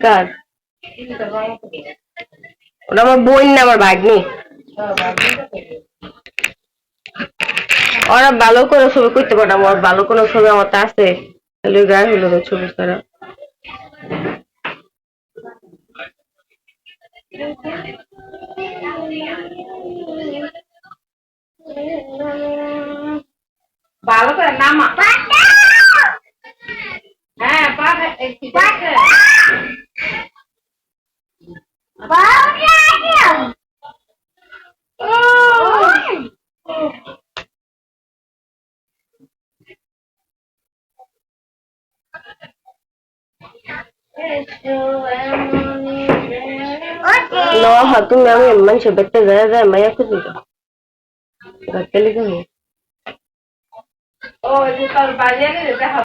কার ওটা আমার বোন না আমার ভাগ্নি। ওরা ভালো করে ছবি করতে পারে, আমার ভালো কোনো ছবি আমার তা আছে গায়ে হলো ছবি ছাড়া। ভালো করে নামা। হ্যাঁ তুমি আমি মানুষের বেড়তে যায় যায় মাইয়া খুঁজি তো ও তোর বাড়ি